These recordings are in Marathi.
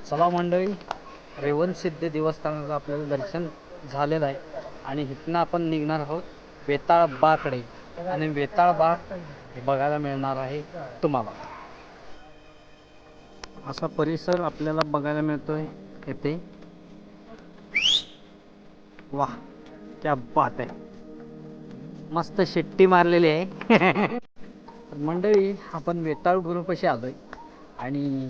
चला मंडळी, रेवणसिद्धी देवस्थानाचं आपल्याला दर्शन झालेलं आहे आणि इथनं आपण निघणार आहोत वेताळ बाकडे. आणि वेताळ बाग बघायला मिळणार आहे तुम्हाला. असा परिसर आपल्याला बघायला मिळतोय येथे. वाह, क्या बात आहे. मस्त शिट्टी मारलेली आहे. मंडळी, आपण वेताळ गुरुपाशी आलोय आणि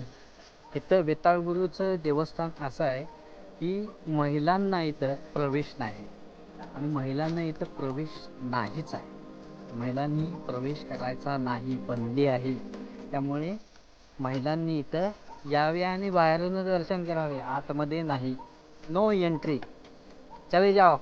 इथं वेताळ गुरुचं देवस्थान असं आहे की महिलांना इथं प्रवेश नाही आणि महिलांना इथं प्रवेश नाहीच आहे. महिलांनी प्रवेश करायचा नाही, बंदी आहे. त्यामुळे महिलांनी इथं यावे आणि बाहेरून दर्शन करावे, आतमध्ये नाही. No entry. चले जाओ.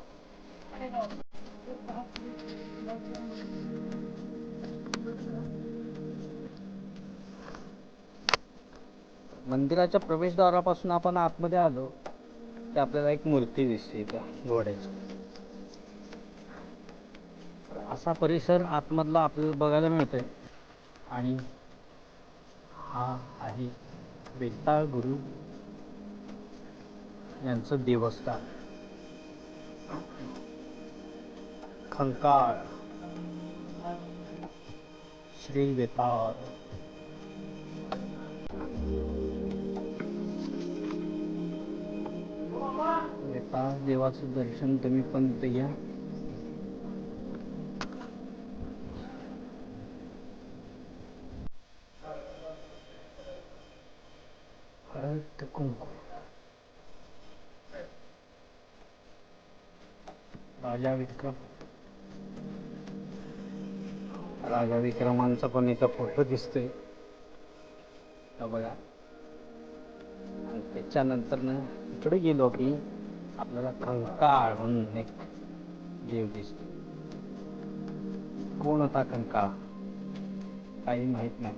मंदिराच्या प्रवेशद्वारापासून आपण आतमध्ये आलो की आपल्याला एक मूर्ती दिसते इथं घोड्याची. असा परिसर आतमधला आपल्याला बघायला मिळतोय आणि हा आहे वेताळ गुरु यांचं देवस्थान. खंकाळ श्री वेताळ. वेताळ देवाचं दर्शन तुम्ही पण इथे घ्या. हळद कुंकू. राजा विक्रम. राजा विक्रमांचा पण इथं फोटो दिसतोय बघा. आणि त्याच्यानंतर इकडे गेलो की आपल्याला कंकाळ म्हणून एक देव दिसतो. कोण होता कंकाळ काही माहित नाही.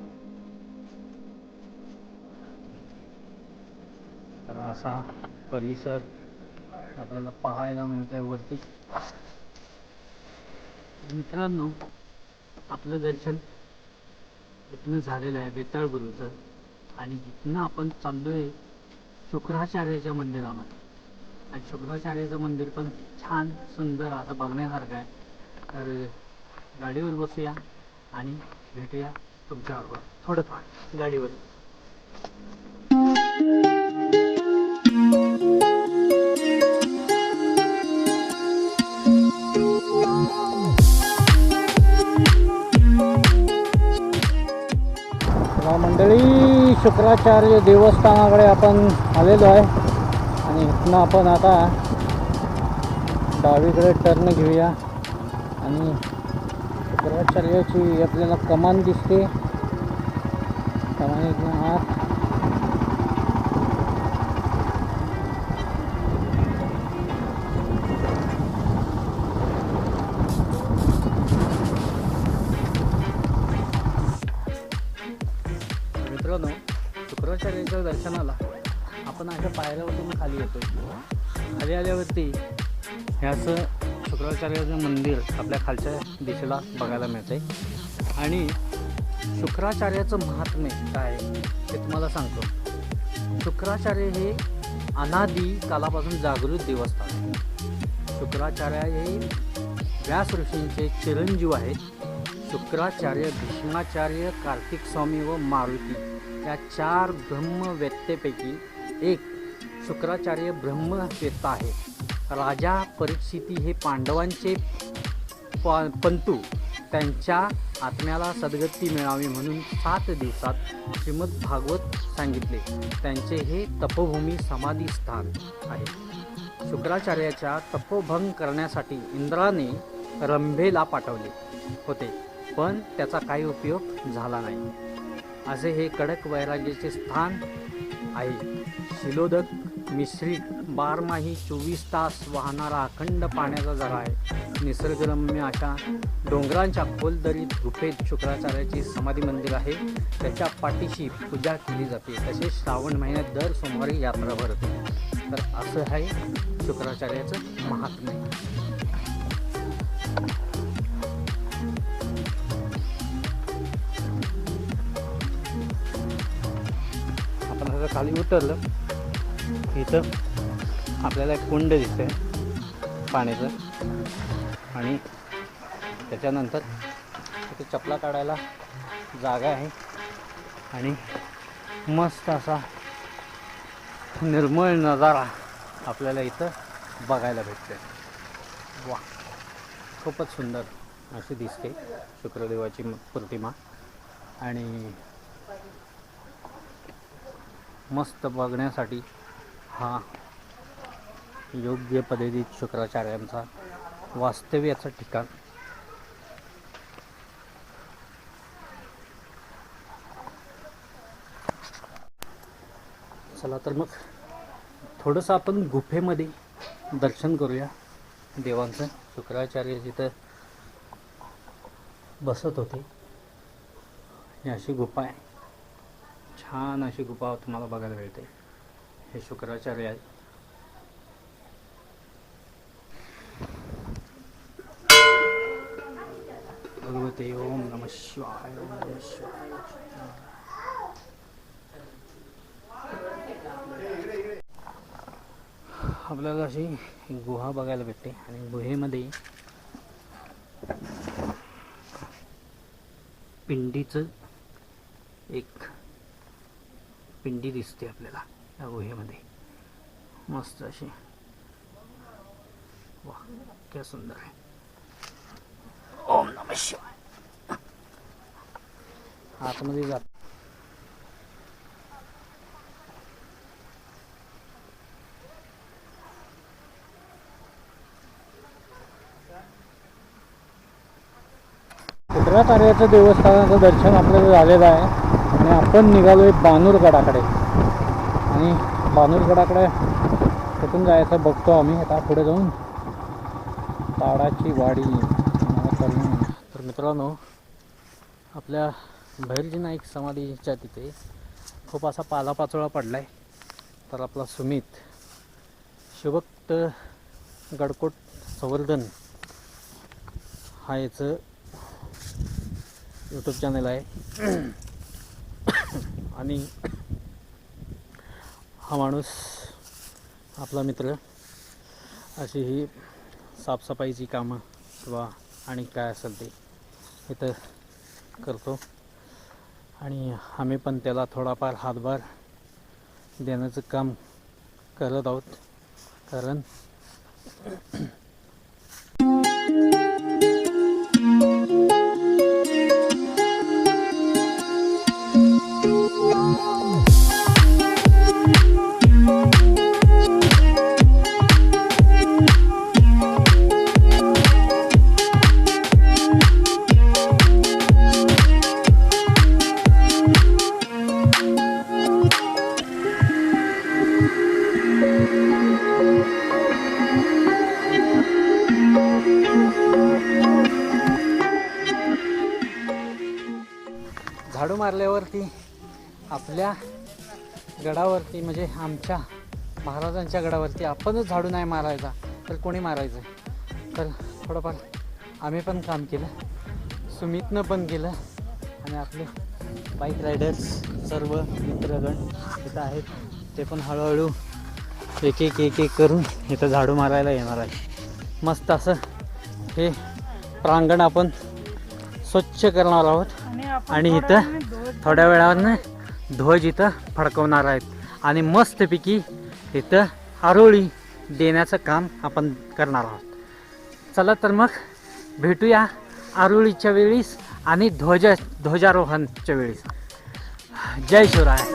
तर असा परिसर आपल्याला पाहायला मिळतोय वरती. मित्रांनो, आपलं दर्शन इथनं झालेलं आहे वेताळ गुरुचं आणि इथनं आपण चाललोय शुक्राचार्याच्या मंदिरामध्ये. आणि शुक्राचार्याचं मंदिर पण छान सुंदर असं बघण्यासारखं आहे. तर गाडीवर बसूया आणि भेटूया तुमच्याबरोबर थोडं गाडीवर. मंडळी, शुक्राचार्य देवस्थानाकडे आपण आलेलो आहे आणि इथनं आपण आता डावीकडे टर्न घेऊया आणि शुक्राचार्याची आपल्याला कमान दिसते. कमानीतनं आत मित्रांनो, शुक्राचार्याच्या दर्शनाला आपण अशा पायऱ्यावरून खाली येतोय. खाली आल्यावरती हे असं शुक्राचार्याचं मंदिर आपल्या खालच्या दिशेला बघायला मिळतंय. आणि शुक्राचार्याचं महात्म्य काय ते तुम्हाला सांगतो. शुक्राचार्य हे अनादी कालापासून जागृत देवस्थान आहे. शुक्राचार्य हे व्यास ऋषींचे चिरंजीव आहेत. शुक्राचार्य, भीष्माचार्य, कार्तिक स्वामी व मारुती या 4 ब्रह्मवेत्तेपैकी एक शुक्राचार्य ब्रह्मवेत्ता आहे. राजा परीक्षिती हे पांडवांचे पंतू. त्यांच्या आत्म्याला सद्गती मिळावी म्हणून 7 दिवसात श्रीमद भागवत सांगितले. त्यांचे हे तपोभूमी समाधी स्थान आहे. शुक्राचार्याच्या तपोभंग करण्यासाठी इंद्राने रंभेला पाठवले होते, पण त्याचा काही उपयोग झाला नाही. असे हे कडक वैराग्याचे स्थान आहे. शिलोदक मिश्रित 12माही 24 तास वाहणारा अखंड पाण्याचा झरा आहे. निसर्गरम्य अशा डोंगरांच्या खोलदरीत गुफेत शुक्राचार्याची समाधी मंदिर आहे. त्याच्या पाठीशी पूजा केली जाते. तसेच श्रावण महिन्यात दर सोमवारी यात्रा भरते. तर असं आहे शुक्राचार्याचं महात्म्य. आपण आता खाली उतरलं इथं आपल्याला एक कुंड दिसतंय पाण्याचं आणि त्याच्यानंतर इथे चपला काढायला जागा आहे आणि मस्त असा निर्मळ नजारा आपल्याला इथं बघायला भेटते. वा, खूपच सुंदर अशी दिसते शुक्रदेवाची प्रतिमा आणि मस्त बघण्यासाठी हा योग्य पद्धतीत शुक्राचार्यांचा वास्तव्याचं ठिकाण. चला तर मग थोडंसं आपण गुफेमध्ये दर्शन करूया देवांचं. शुक्राचार्य जिथं बसत होते ही अशी गुफा आहे. छान अशी गुफा तुम्हाला बघायला मिळते. हे शुक्राचार्य आहे. भगवते ओम नमः शिवाय ओम नमः शिवाय. आपल्याला अशी गुहा बघायला भेटते आणि गुहेमध्ये पिंडीचं एक पिंडी दिसते आपल्याला या गुहेमध्ये. मस्त अशी. वा, क्या सुंदर आहे. ओम नमः शिवाय. आतमध्ये जात शुक्राचार्याचं देवस्थानाचं दर्शन आपल्याला झालेलं आहे आणि आपण निघालोय बानूरगडाकडे. आणि बानूरगडाकडे कुठून जायचं बघतो आम्ही आता पुढे जाऊन. ताडाची वाडी. तर मित्रांनो, आपल्या भैरजी नाईक समाधीच्या तिथे खूप असा पालापाचोळा पडला आहे. तर आपला सुमित शिवभक्त गडकोट संवर्धन हा याचं यूट्यूब चॅनल आहे आणि हा माणूस आपला मित्र अशी ही साफसफाईची कामं किंवा आणि काय असेल ते इथं करतो आणि आम्ही पण त्याला थोडाफार हातभार देण्याचं काम करत आहोत. कारण झाडू मारल्यावरती आपल्या गडावरती म्हणजे आमच्या महाराजांच्या गडावरती आपणच झाडू नाही मारायचा तर कोणी मारायचं. तर थोडंफार आम्ही पण काम केलं, सुमितनं पण केलं आणि आपले बाईक रायडर्स सर्व मित्रगण इथं आहेत. ते पण हळूहळू एक एक एक एक करून इथं झाडू मारायला येणार आहे. मस्त असं हे प्रांगण आपण स्वच्छ करणार आहोत आणि इथं थोड्या वेळानं ध्वज इथं फडकवणार आहेत आणि मस्तपैकी इथं आरोळी देण्याचं काम आपण करणार आहोत. चला तर मग भेटूया आरोळीच्या वेळीस आणि ध्वजारोहणच्या वेळीस. जय शिवराय.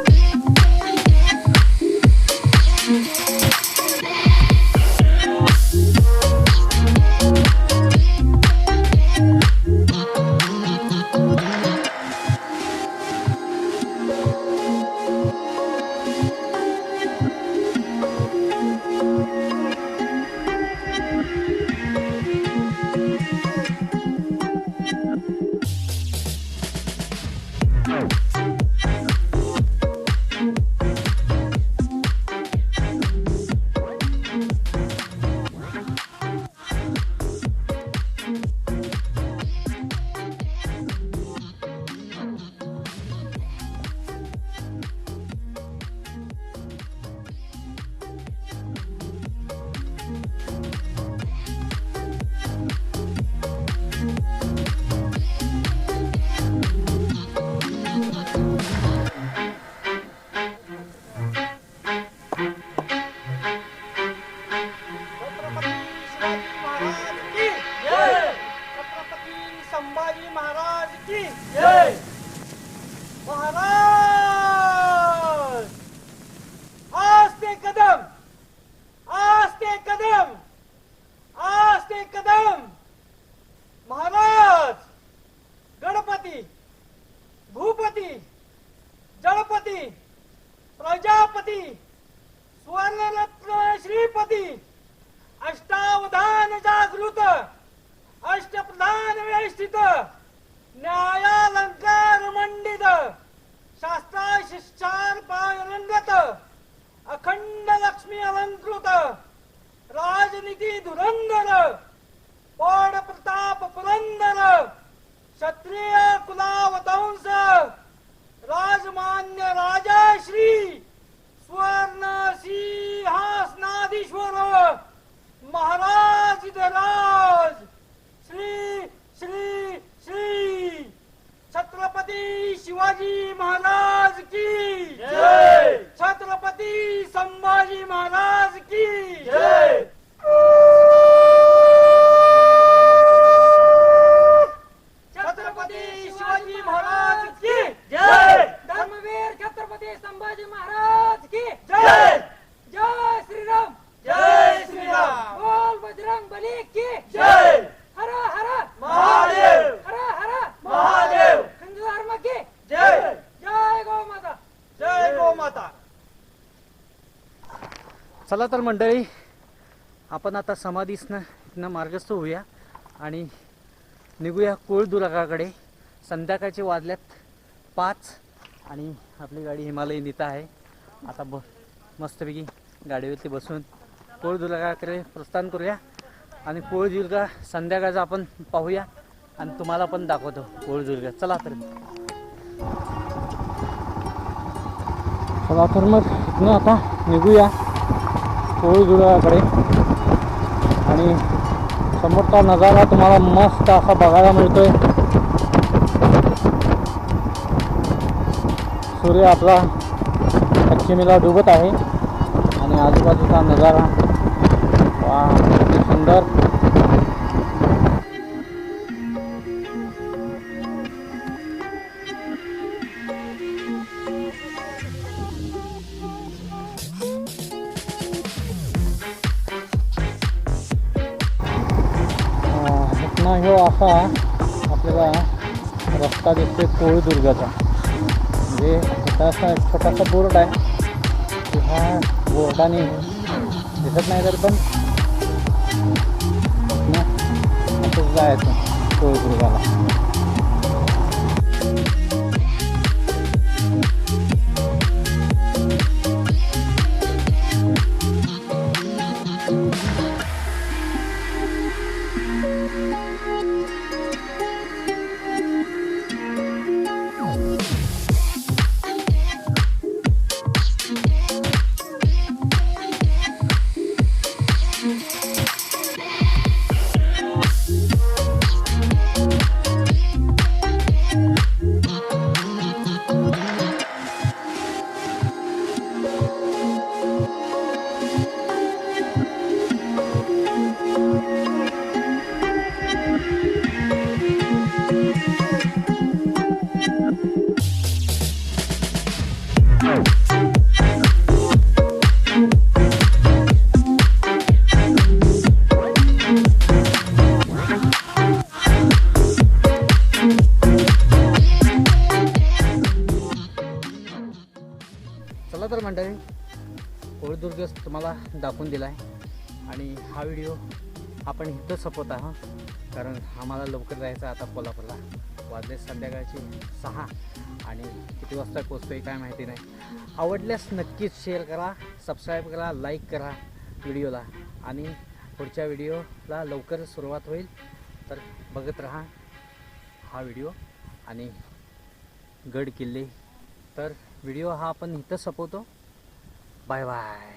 आस्ते कदम, आस्ते कदम, आस्ते कदम. महाराज, गणपती, भूपती, जलपती, प्रजापती, स्वर्णरत्न श्रीपती, अष्टावधान जागृत, अष्टप्रधान वेष्टित, न्यायालंकार मंडित, शास्त्राशिष्टार पायरंगत, अखंड लक्ष्मी अलंकृत, राजनीती धुरंधर, पौड प्रताप पुरंदर, क्षत्रिय कुलावतंस, राजमान्य राजाश्री, स्वर्ण सिंहासनाधीश्वर, महाराज धराज, श्री श्री श्री छत्रपती शिवाजी महाराज की जय, छत्रपती संभाजी महाराज की जय. छत्रपती शिवाजी महाराज की जय, धर्मवीर छत्रपती संभाजी महाराज की जय. जय श्रीराम, जय श्रीराम. बोल बजरंग बली की जय. हर हर महादेव, हर हर महादेव. हिंदू धर्म की जय. जय गौ माता, जय गौ माता. चला तर मंडळी, आपण आता समाधीसनं मार्गस्थ होऊया आणि निघूया कोळदुर्गाकडे. संध्याकाळचे वाजल्यात 5 आणि आपली गाडी हिमालय नीता आहे. आता मस्तपैकी गाडीवरती बसून कोळदुर्गाकडे प्रस्थान करूया आणि कोळदुर्ग संध्याकाळचा आपण पाहूया आणि तुम्हाला पण दाखवतो कोळदुर्ग. चला तर मग इथनं आता निघूया कोळदुर्गाकडे आणि समोरचा नजारा तुम्हाला मस्त असा बघायला मिळतोय. सूर्य आपला पश्चिमेला डुबत आहे आणि आजूबाजूचा नजारा वा किती सुंदर. हो असा आपल्याला रस्ता दिसतोय कोळदुर्गाचा. म्हणजे असा छोटासा बोर्ड आहे, ह्या बोर्डाने दिसत नाही तर पण असंच जायचं कोळदुर्गाला. चला तर मंडळी, कोळदुर्ग तुम्हाला दाखवून दिला आहे आणि हा व्हिडिओ आपण इथं संपवत आहोत, कारण आम्हाला लवकर जायचं आता कोल्हापूरला. वाजले संध्याकाळची 6 आणि किती वाजता पोचतोय काय माहिती नाही. आवडल्यास नक्कीच शेअर करा, सबस्क्राईब करा, लाईक करा व्हिडिओला आणि पुढच्या व्हिडिओला लवकर सुरुवात होईल तर बघत राहा हा व्हिडिओ आणि गड किल्ले. तर व्हिडिओ हा आपण इथं संपवतो. Bye bye.